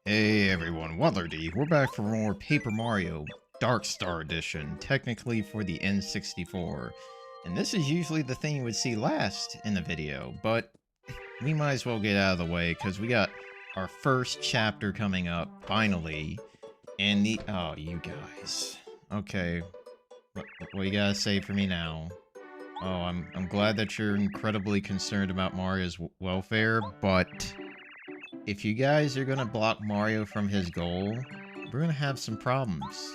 Hey everyone, Waddler-D. We're back for more Paper Mario Dark Star Edition, technically for the N64. And this is usually the thing you would see last in the video, but we might as well get out of the way because we got our first chapter coming up, finally. And oh, you guys. Okay, what you gotta say for me now? Oh, I'm glad that you're incredibly concerned about Mario's welfare, but if you guys are gonna block Mario from his goal, we're gonna have some problems.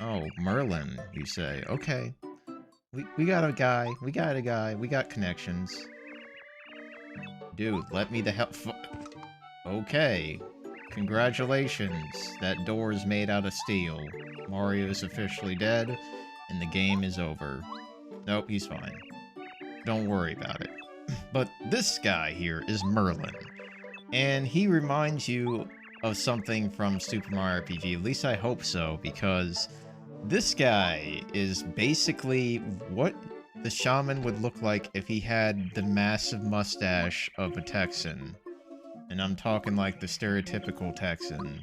Oh, Merlin, you say. Okay. We got a guy. We got connections. Dude, let me the hell okay. Congratulations. That door is made out of steel. Mario is officially dead, and the game is over. Nope, he's fine. Don't worry about it. But this guy here is Merlin. And he reminds you of something from Super Mario RPG, at least I hope so, because this guy is basically what the shaman would look like if he had the massive mustache of a Texan. And I'm talking like the stereotypical Texan.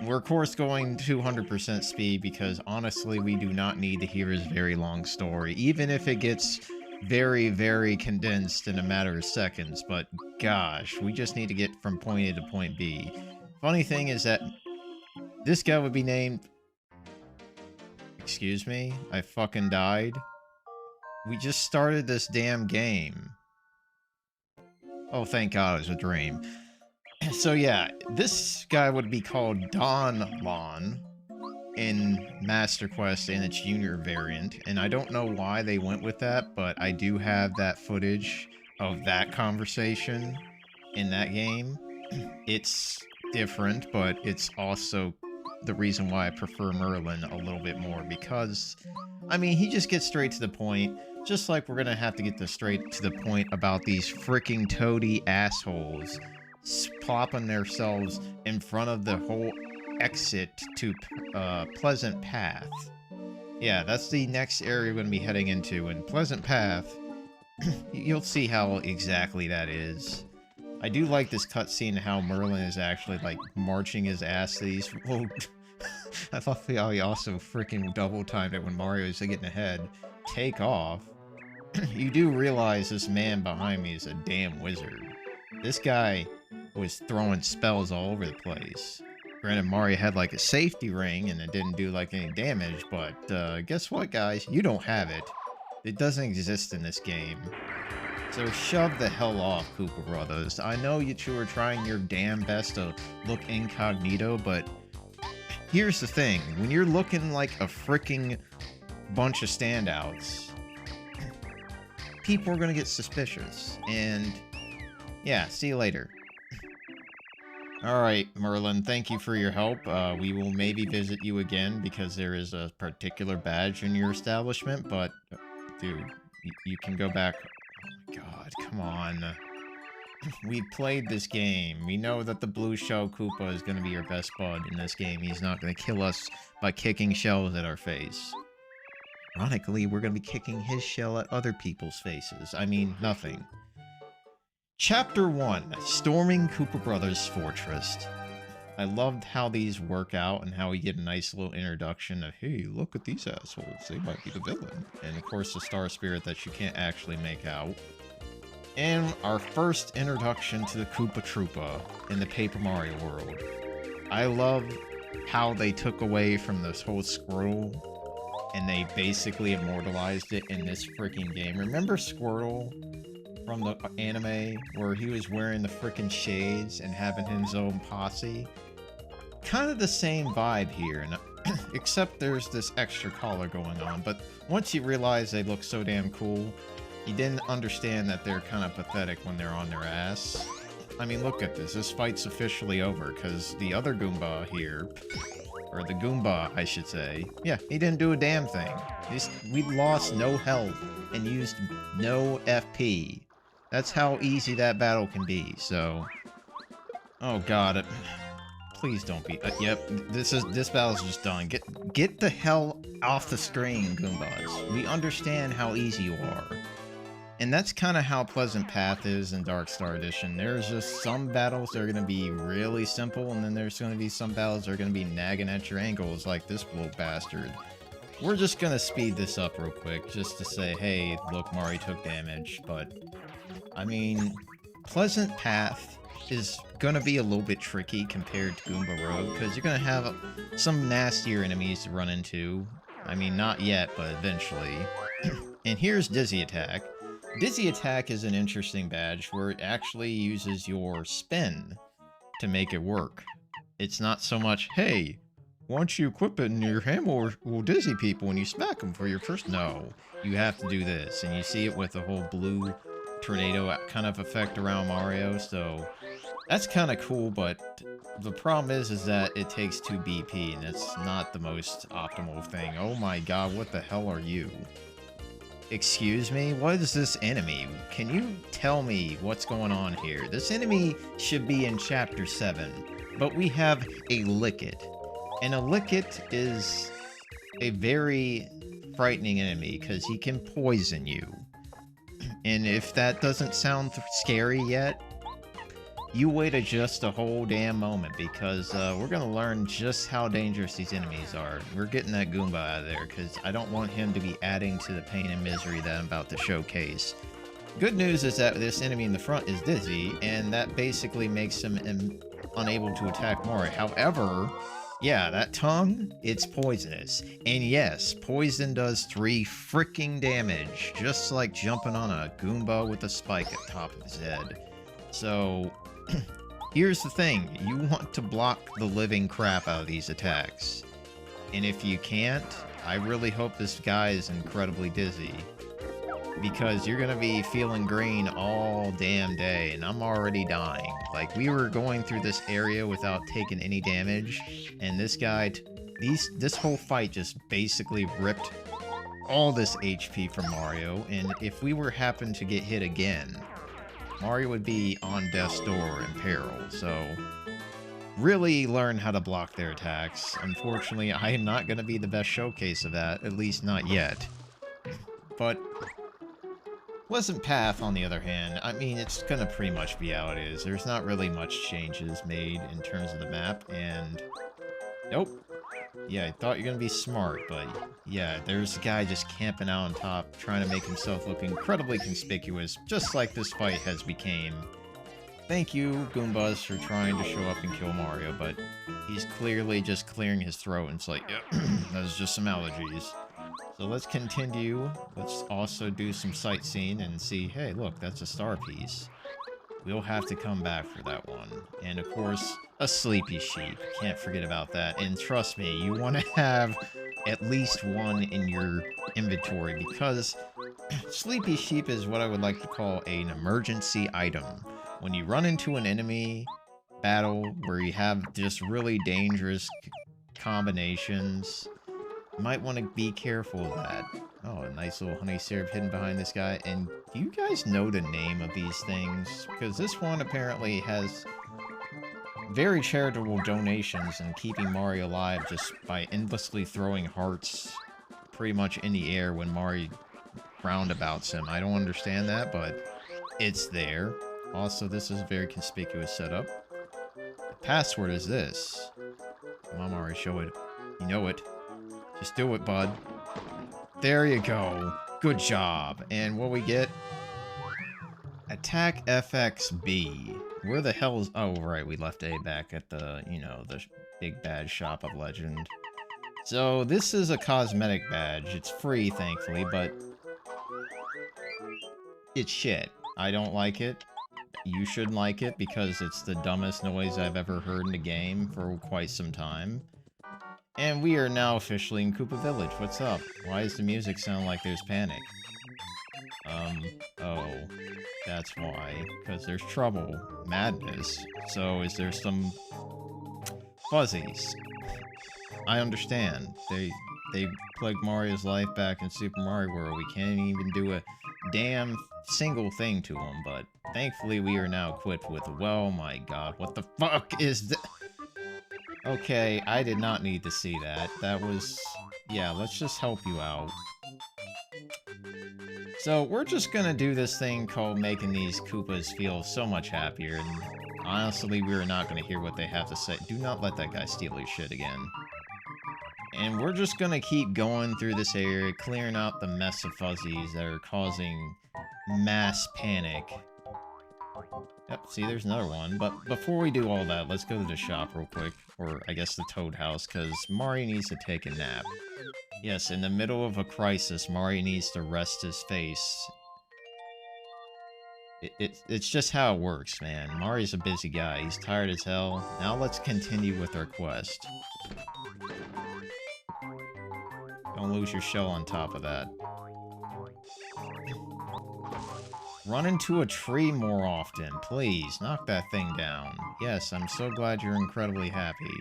We're of course going 200% speed because honestly we do not need to hear his very long story, even if it gets very, very condensed in a matter of seconds, but gosh, we just need to get from point A to point B. Funny thing is that this guy would be named... Excuse me? I fucking died? We just started this damn game. Oh, thank God it was a dream. So yeah, this guy would be called Don Lon in Master Quest in its junior variant, and I don't know why they went with that, but I do have that footage of that conversation in that game. It's different, but it's also the reason why I prefer Merlin a little bit more, because, I mean, he just gets straight to the point, just like we're gonna have to get straight to the point about these freaking toady assholes plopping themselves in front of the whole exit to Pleasant Path. Yeah, that's the next area we're going to be heading into, and Pleasant Path, you'll see how exactly that is. I do like this cutscene, how Merlin is actually, like, marching his ass to these... Well, I thought he also freaking double-timed it when Mario's getting ahead. Take off. You do realize this man behind me is a damn wizard. This guy was throwing spells all over the place. Granted, Mario had like a safety ring and it didn't do like any damage, but guess what, guys? You don't have it. It doesn't exist in this game. So shove the hell off, Koopa Brothers. I know you two are trying your damn best to look incognito, but here's the thing. When you're looking like a freaking bunch of standouts, people are gonna get suspicious. And yeah, see you later. Alright, Merlin, thank you for your help. We will maybe visit you again because there is a particular badge in your establishment, but, dude, you can go back. Oh my god, come on. We played this game. We know that the Blue Shell Koopa is going to be your best bud in this game. He's not going to kill us by kicking shells at our face. Ironically, we're going to be kicking his shell at other people's faces. I mean, nothing. Chapter 1, Storming Koopa Brothers' Fortress. I loved how these work out and how we get a nice little introduction of, hey, look at these assholes, they might be the villain. And of course the Star Spirit that you can't actually make out. And our first introduction to the Koopa Troopa in the Paper Mario world. I love how they took away from this whole Squirtle and they basically immortalized it in this freaking game. Remember Squirtle from the anime where he was wearing the freaking shades and having his own posse? Kind of the same vibe here, and except there's this extra collar going on, but once you realize they look so damn cool, you didn't understand that they're kind of pathetic when they're on their ass. I mean, look at this. This fight's officially over, because the other Goomba here, or the Goomba, I should say, yeah, he didn't do a damn thing. We lost no health and used no FP. That's how easy that battle can be, so... Oh god, please don't be... yep, this battle's just done. Get the hell off the screen, Goombas. We understand how easy you are. And that's kind of how Pleasant Path is in Dark Star Edition. There's just some battles that are going to be really simple, and then there's going to be some battles that are going to be nagging at your ankles like this little bastard. We're just going to speed this up real quick, just to say, hey, look, Mari took damage, but, I mean, Pleasant Path is going to be a little bit tricky compared to Goomba Road, because you're going to have some nastier enemies to run into. I mean, not yet, but eventually. And here's Dizzy Attack. Dizzy Attack is an interesting badge where it actually uses your spin to make it work. It's not so much, hey, once you equip it and your hammer will dizzy people when you smack them for your first... No, you have to do this. And you see it with the whole blue tornado kind of effect around Mario, so that's kind of cool, but the problem is that it takes 2 BP, and it's not the most optimal thing. Oh my god, what the hell are you? Excuse me? What is this enemy? Can you tell me what's going on here? This enemy should be in Chapter 7, but we have a Licket. And a Licket is a very frightening enemy because he can poison you. And if that doesn't sound scary yet, you wait just a whole damn moment, because we're going to learn just how dangerous these enemies are. We're getting that Goomba out of there, because I don't want him to be adding to the pain and misery that I'm about to showcase. Good news is that this enemy in the front is dizzy, and that basically makes him unable to attack Mori. However, yeah, that tongue, it's poisonous. And yes, poison does 3 freaking damage, just like jumping on a Goomba with a spike at the top of his head. So... here's the thing, you want to block the living crap out of these attacks. And if you can't, I really hope this guy is incredibly dizzy. Because you're gonna be feeling green all damn day, and I'm already dying. Like, we were going through this area without taking any damage, and this guy, this whole fight just basically ripped all this HP from Mario, and if we were happen to get hit again, Mario would be on death's door in peril, so really learn how to block their attacks. Unfortunately, I am not going to be the best showcase of that, at least not yet. But Pleasant Path, on the other hand, I mean, it's going to pretty much be how it is. There's not really much changes made in terms of the map, and nope. Yeah, I thought you're going to be smart, but yeah, there's a guy just camping out on top, trying to make himself look incredibly conspicuous, just like this fight has became. Thank you, Goombas, for trying to show up and kill Mario, but he's clearly just clearing his throat, and it's like, yeah, that's just some allergies. So let's continue. Let's also do some sightseeing and see, hey, look, that's a star piece. We'll have to come back for that one. And of course, a sleepy sheep. Can't forget about that. And trust me, you want to have at least one in your inventory, because sleepy sheep is what I would like to call an emergency item. When you run into an enemy battle where you have just really dangerous combinations, you might want to be careful of that. Oh, a nice little honey syrup hidden behind this guy. And do you guys know the name of these things? Because this one apparently has very charitable donations and keeping Mario alive just by endlessly throwing hearts pretty much in the air when Mario roundabouts him. I don't understand that, but it's there. Also, this is a very conspicuous setup. The password is this. Come on, Mario, show it. You know it. Just do it, bud. There you go. Good job. And what we get? Attack FXB. Where the hell is... Oh, right. We left A back at the, you know, the big bad shop of legend. So, this is a cosmetic badge. It's free, thankfully, but... it's shit. I don't like it. You shouldn't like it because it's the dumbest noise I've ever heard in the game for quite some time. And we are now officially in Koopa Village. What's up? Why does the music sound like there's panic? Oh. That's why. Because there's trouble. Madness. So is there some... fuzzies? I understand. They plagued Mario's life back in Super Mario World. We can't even do a damn single thing to him, but thankfully we are now equipped with... Well, my god, what the fuck is this? Okay, I did not need to see that. That was... yeah, let's just help you out. So we're just gonna do this thing called making these Koopas feel so much happier, and honestly, we're not gonna hear what they have to say. Do not let that guy steal your shit again. And we're just gonna keep going through this area, clearing out the mess of fuzzies that are causing mass panic. Yep, see, there's another one. But before we do all that, let's go to the shop real quick. Or, I guess the Toad House, because Mario needs to take a nap. Yes, in the middle of a crisis, Mario needs to rest his face. It's just how it works, man. Mario's a busy guy. He's tired as hell. Now let's continue with our quest. Don't lose your shell on top of that. Run into a tree more often, please. Knock that thing down. Yes, I'm so glad you're incredibly happy.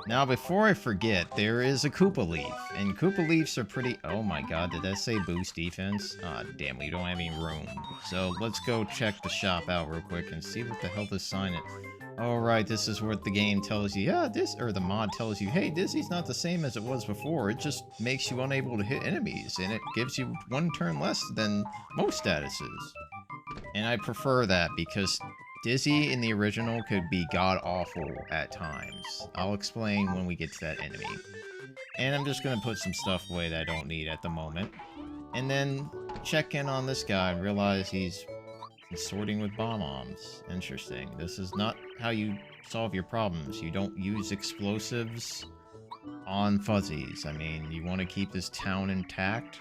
Now, before I forget, there is a Koopa Leaf, and Koopa Leafs are pretty... Oh my god, did that say boost defense? Ah, damn, we don't have any room. So, let's go check the shop out real quick and see what the hell this sign is. Alright, this is what the game tells you. Yeah, or the mod tells you, hey, Dizzy's not the same as it was before. It just makes you unable to hit enemies, and it gives you 1 turn less than most statuses. And I prefer that because Dizzy in the original could be god-awful at times. I'll explain when we get to that enemy. And I'm just gonna put some stuff away that I don't need at the moment. And then check in on this guy and realize he's sorting with bomb-oms. Interesting. This is not how you solve your problems. You don't use explosives on fuzzies. I mean, you want to keep this town intact.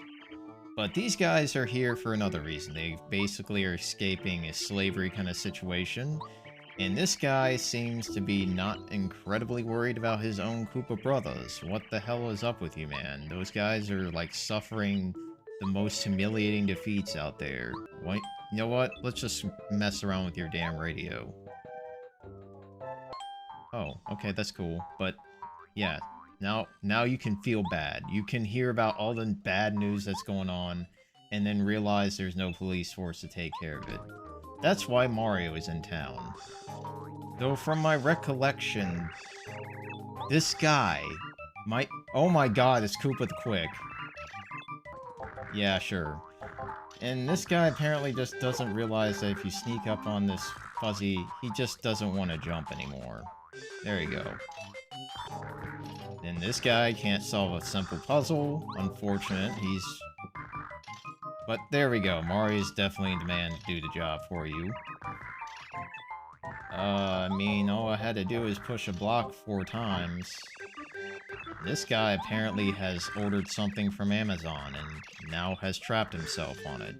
But these guys are here for another reason. They basically are escaping a slavery kind of situation. And this guy seems to be not incredibly worried about his own Koopa brothers. What the hell is up with you, man? Those guys are, like, suffering the most humiliating defeats out there. What? You know what? Let's just mess around with your damn radio. Oh, okay, that's cool. But, yeah. Now you can feel bad. You can hear about all the bad news that's going on, and then realize there's no police force to take care of it. That's why Mario is in town. Though from my recollection, this guy might... Oh my god, it's Koopa the Quick. Yeah, sure. And this guy apparently just doesn't realize that if you sneak up on this fuzzy, he just doesn't want to jump anymore. There you go. And this guy can't solve a simple puzzle. Unfortunate, But there we go. Mario's definitely the man to do the job for you. I mean, all I had to do is push a block 4 times. This guy apparently has ordered something from Amazon and now has trapped himself on it.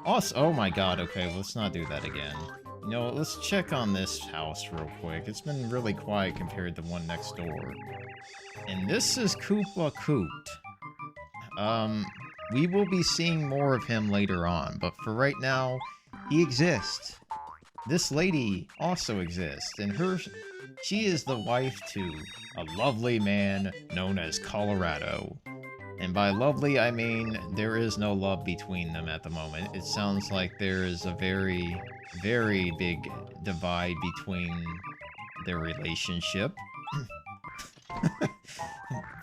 Also, oh my god, okay, let's not do that again. You know, let's check on this house real quick. It's been really quiet compared to the one next door. And this is Koopa Koot. We will be seeing more of him later on, but for right now, he exists. This lady also exists, and she is the wife to a lovely man known as Colorado. And by lovely, I mean there is no love between them at the moment. It sounds like there is a very, very big divide between their relationship.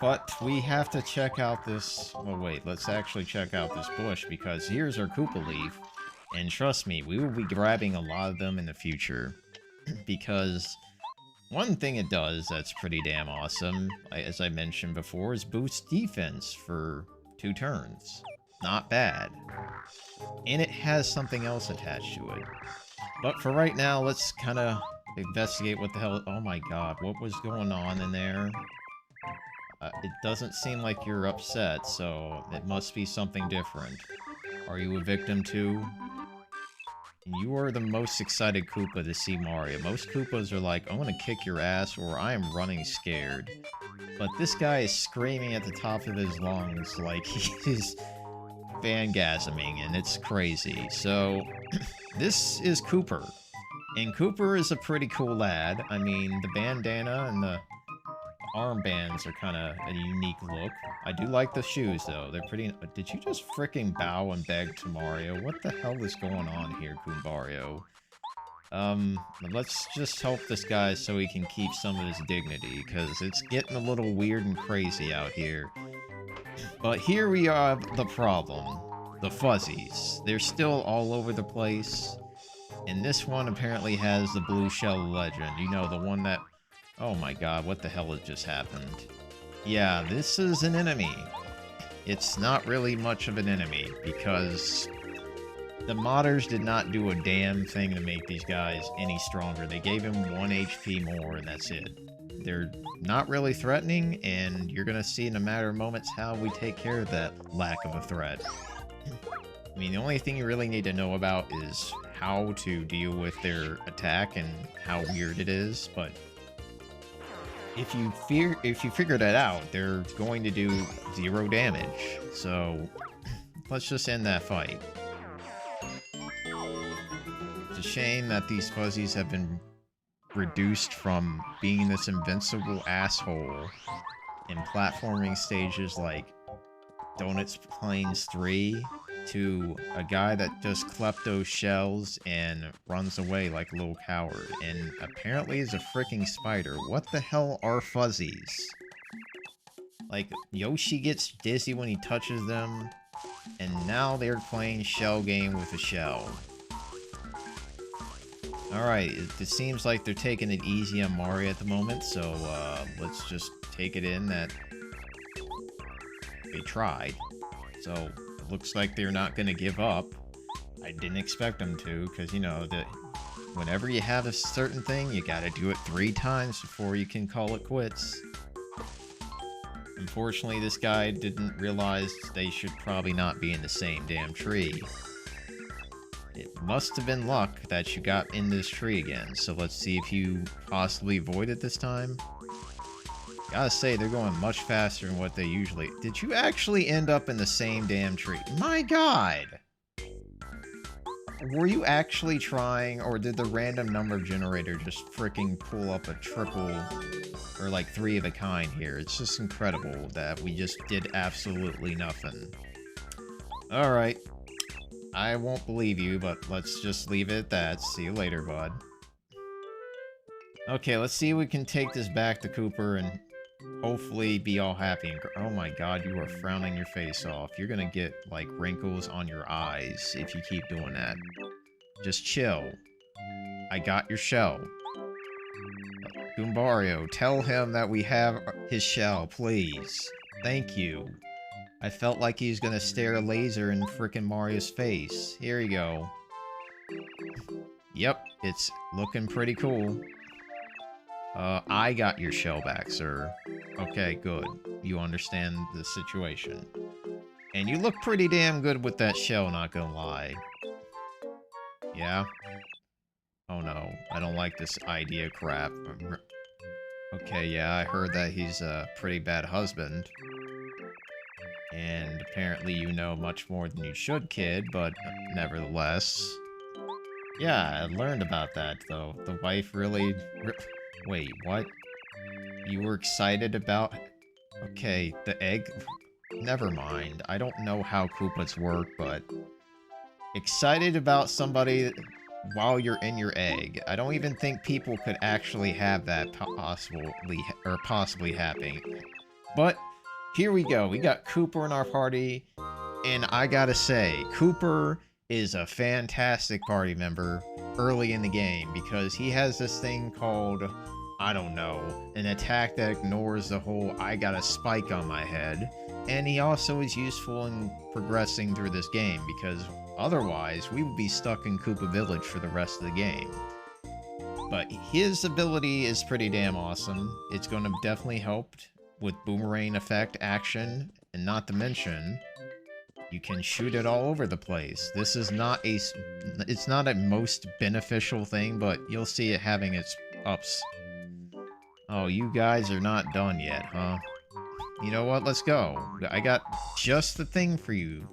But we have to check out this... Well, wait, let's actually check out this bush, because here's our Koopa Leaf. And trust me, we will be grabbing a lot of them in the future. Because one thing it does that's pretty damn awesome, as I mentioned before, is boost defense for 2 turns. Not bad. And it has something else attached to it. But for right now, let's kind of investigate what the hell... Oh my god, what was going on in there? It doesn't seem like you're upset, so it must be something different. Are you a victim too? And you are the most excited Koopa to see Mario. Most Koopas are like, I'm gonna kick your ass, or I am running scared. But this guy is screaming at the top of his lungs like he's fangasming, and it's crazy. So, this is Cooper. And Cooper is a pretty cool lad. I mean, the bandana and the armbands are kind of a unique look. I do like the shoes, though. They're pretty... Did you just freaking bow and beg to Mario? What the hell is going on here, Goombario? Let's just help this guy so he can keep some of his dignity, because it's getting a little weird and crazy out here. But here we have the problem. The fuzzies. They're still all over the place. And this one apparently has the blue shell legend. You know, the one that... Oh my god, what the hell has just happened? Yeah, this is an enemy. It's not really much of an enemy, because the modders did not do a damn thing to make these guys any stronger. They gave him 1 HP more, and that's it. They're not really threatening, and you're gonna see in a matter of moments how we take care of that lack of a threat. I mean, the only thing you really need to know about is how to deal with their attack and how weird it is, but if you figure that out, they're going to do 0 damage. So let's just end that fight. It's a shame that these fuzzies have been reduced from being this invincible asshole in platforming stages like Donuts Plains 3 to a guy that just kleptos shells and runs away like a little coward, and apparently is a freaking spider. What the hell are fuzzies? Like, Yoshi gets dizzy when he touches them, and now they're playing shell game with a shell. Alright, it seems like they're taking it easy on Mario at the moment, so let's just take it in that they tried. So, it looks like they're not going to give up. I didn't expect them to, because, you know, that whenever you have a certain thing, you gotta do it 3 times before you can call it quits. Unfortunately, this guy didn't realize they should probably not be in the same damn tree. It must have been luck that you got in this tree again, so let's see if you possibly avoid it this time. Gotta say, they're going much faster than what they usually... Did you actually end up in the same damn tree? My god! Were you actually trying, or did the random number generator just freaking pull up a triple, or like 3 of a kind here? It's just incredible that we just did absolutely nothing. Alright. I won't believe you, but let's just leave it at that. See you later, bud. Okay, let's see if we can take this back to Cooper and hopefully be all happy. And oh my god, you are frowning your face off. You're gonna get, like, wrinkles on your eyes if you keep doing that. Just chill. I got your shell. Goombario, tell him that we have his shell, please. Thank you. I felt like he was gonna stare a laser in frickin' Mario's face. Here you go. Yep, it's looking pretty cool. I got your shell back, sir. Okay, good. You understand the situation. And you look pretty damn good with that shell, not gonna lie. Yeah? Oh no, I don't like this idea crap. Okay, yeah, I heard that he's a pretty bad husband. And apparently you know much more than you should, kid, but nevertheless. Yeah, I learned about that, though. The wife really... Wait, what? You were excited about... Okay, the egg... Never mind. I don't know how Koopas work, but... Excited about somebody while you're in your egg. I don't even think people could actually have that possibly happening. But... Here we go. We got Cooper in our party, and I gotta say, Cooper is a fantastic party member early in the game because he has this thing called, I don't know, an attack that ignores the whole I got a spike on my head, and he also is useful in progressing through this game because otherwise we would be stuck in Koopa Village for the rest of the game. But his ability is pretty damn awesome. It's going to definitely help with boomerang effect action, and not to mention, you can shoot it all over the place. This is not it's not a most beneficial thing, but you'll see it having its ups. Oh, you guys are not done yet, huh? You know what, let's go. I got just the thing for you.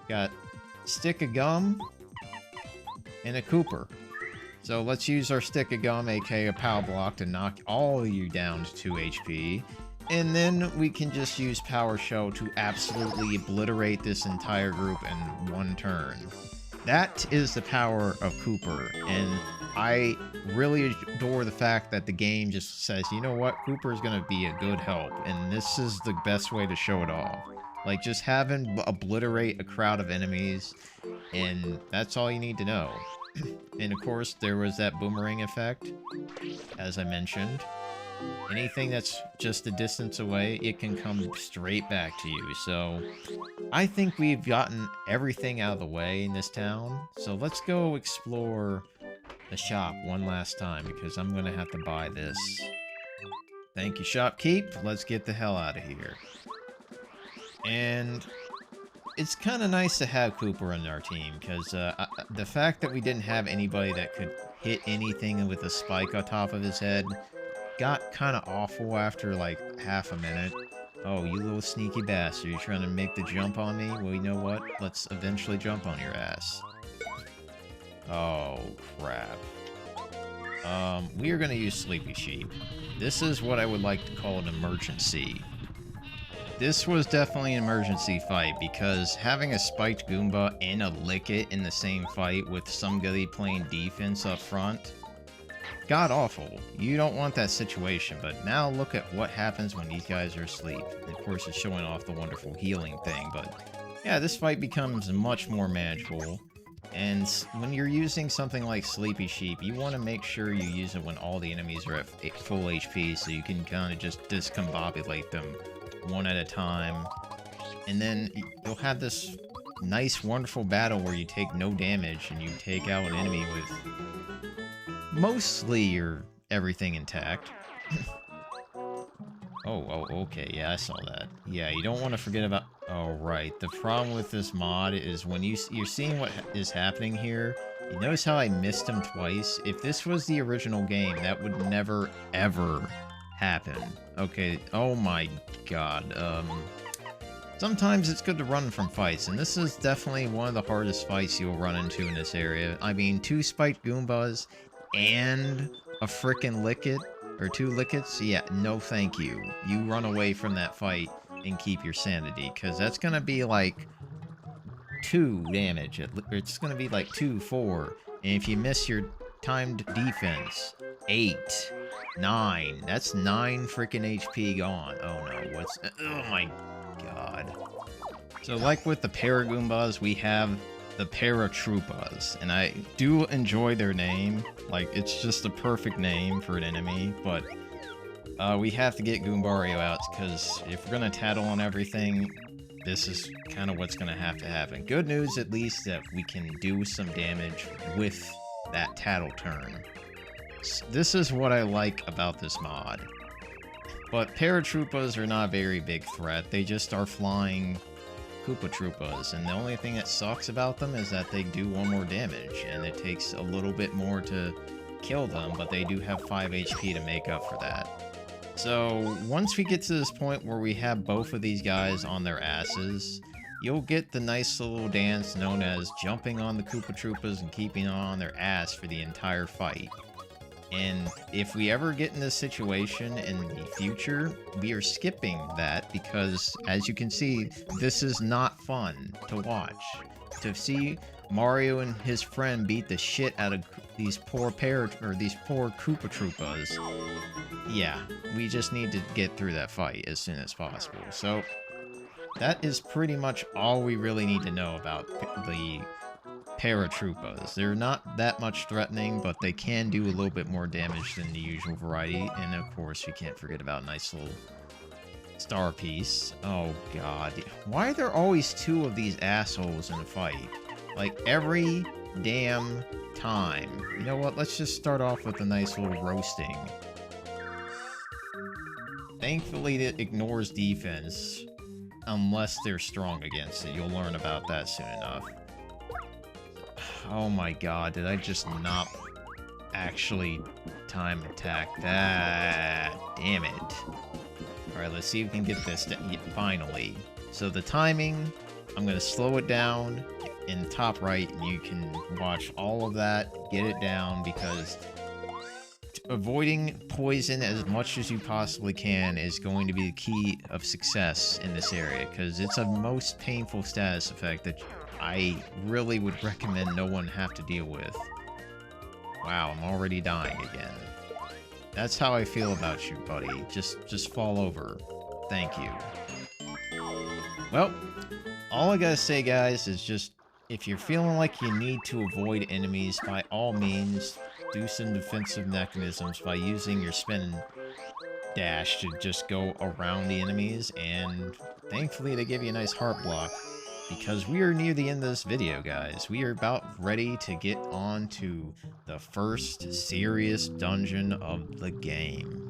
Got a stick of gum and a Cooper. So let's use our stick of gum, aka a power block, to knock all of you down to 2 HP. And then we can just use Power Shell to absolutely obliterate this entire group in 1 turn. That is the power of Cooper, and I really adore the fact that the game just says, you know what, Cooper is going to be a good help, and this is the best way to show it off. Like, just have him obliterate a crowd of enemies, and that's all you need to know. And of course, there was that boomerang effect, as I mentioned. Anything that's just a distance away, it can come straight back to you. So, I think we've gotten everything out of the way in this town. So let's go explore the shop one last time, because I'm going to have to buy this. Thank you, shopkeep. Let's get the hell out of here. And it's kind of nice to have Koopa in our team, because the fact that we didn't have anybody that could hit anything with a spike on top of his head got kind of awful after like half a minute. Oh, you little sneaky bastard, you're trying to make the jump on me? Well, you know what? Let's eventually jump on your ass. Oh, crap. We are going to use Sleepy Sheep. This is what I would like to call an emergency. This was definitely an emergency fight, because having a spiked Goomba and a Lickit in the same fight with somebody playing defense up front, god awful. You don't want that situation, but now look at what happens when these guys are asleep. And of course, it's showing off the wonderful healing thing, but yeah, this fight becomes much more manageable. And when you're using something like Sleepy Sheep, you want to make sure you use it when all the enemies are at full HP, so you can kind of just discombobulate them one at a time. And then you'll have this nice, wonderful battle where you take no damage and you take out an enemy with mostly your everything intact. Oh, okay, yeah, I saw that. Yeah, you don't want to forget about... Oh, right. The problem with this mod is when you're seeing what is happening here, you notice how I missed him twice? If this was the original game, that would never, ever happen. Okay, oh my god. Sometimes it's good to run from fights, and this is definitely one of the hardest fights you'll run into in this area. I mean, 2 spiked Goombas and a frickin' Lickit, or 2 Lickits? Yeah, no thank you. You run away from that fight and keep your sanity, because that's gonna be like 2 damage. It's gonna be like 2, 4, and if you miss your timed defense, 8, 9. That's 9 freaking HP gone. Oh no, oh my god. So like with the Paragoombas, we have the Paratroopas, and I do enjoy their name. Like, it's just a perfect name for an enemy, but we have to get Goombario out, because if we're gonna tattle on everything, this is kind of what's gonna have to happen. Good news, at least, that we can do some damage with that tattle turn. This is what I like about this mod. But Paratroopas are not a very big threat. They just are flying Koopa Troopas, and the only thing that sucks about them is that they do 1 more damage, and it takes a little bit more to kill them, but they do have 5 HP to make up for that. So once we get to this point where we have both of these guys on their asses, you'll get the nice little dance known as jumping on the Koopa Troopas and keeping on their ass for the entire fight. And if we ever get in this situation in the future, we are skipping that, because, as you can see, this is not fun to watch. To see Mario and his friend beat the shit out of these poor Koopa Troopas, yeah, we just need to get through that fight as soon as possible. So, that is pretty much all we really need to know about the Paratroopas. They're not that much threatening, but they can do a little bit more damage than the usual variety. And of course, you can't forget about a nice little star piece. Oh god. Why are there always 2 of these assholes in a fight? Like, every damn time. You know what? Let's just start off with a nice little roasting. Thankfully, it ignores defense, unless they're strong against it. You'll learn about that soon enough. Oh my god, did I just not actually time attack that? Damn it. Alright, let's see if we can get this finally. So the timing, I'm going to slow it down in the top right, and you can watch all of that, get it down, because avoiding poison as much as you possibly can is going to be the key of success in this area, because it's a most painful status effect that I really would recommend no one have to deal with. Wow, I'm already dying again. That's how I feel about you, buddy. Just fall over. Thank you. Well, all I gotta say, guys, is just if you're feeling like you need to avoid enemies, by all means, do some defensive mechanisms by using your spin and dash to just go around the enemies, and thankfully they give you a nice heart block. Because we are near the end of this video, guys. We are about ready to get on to the first serious dungeon of the game.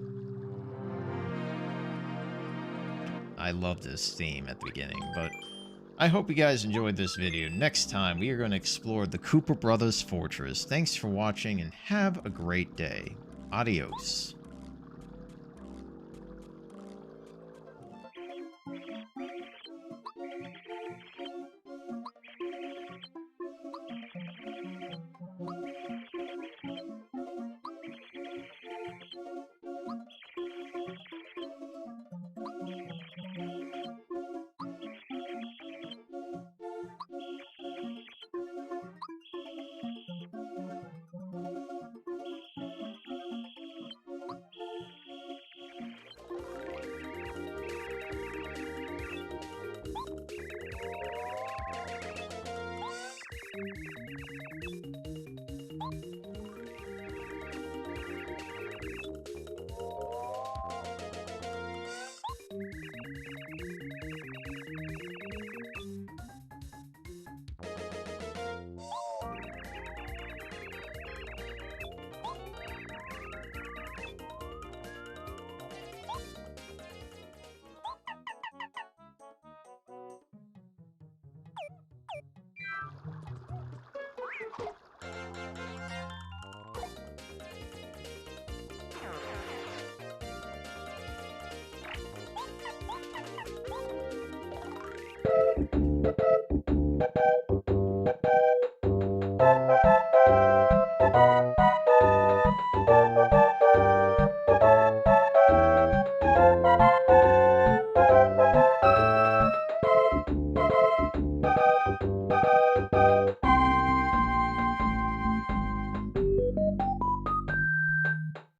I love this theme at the beginning, but I hope you guys enjoyed this video. Next time, we are going to explore the Koopa Brothers Fortress. Thanks for watching, and have a great day. Adios.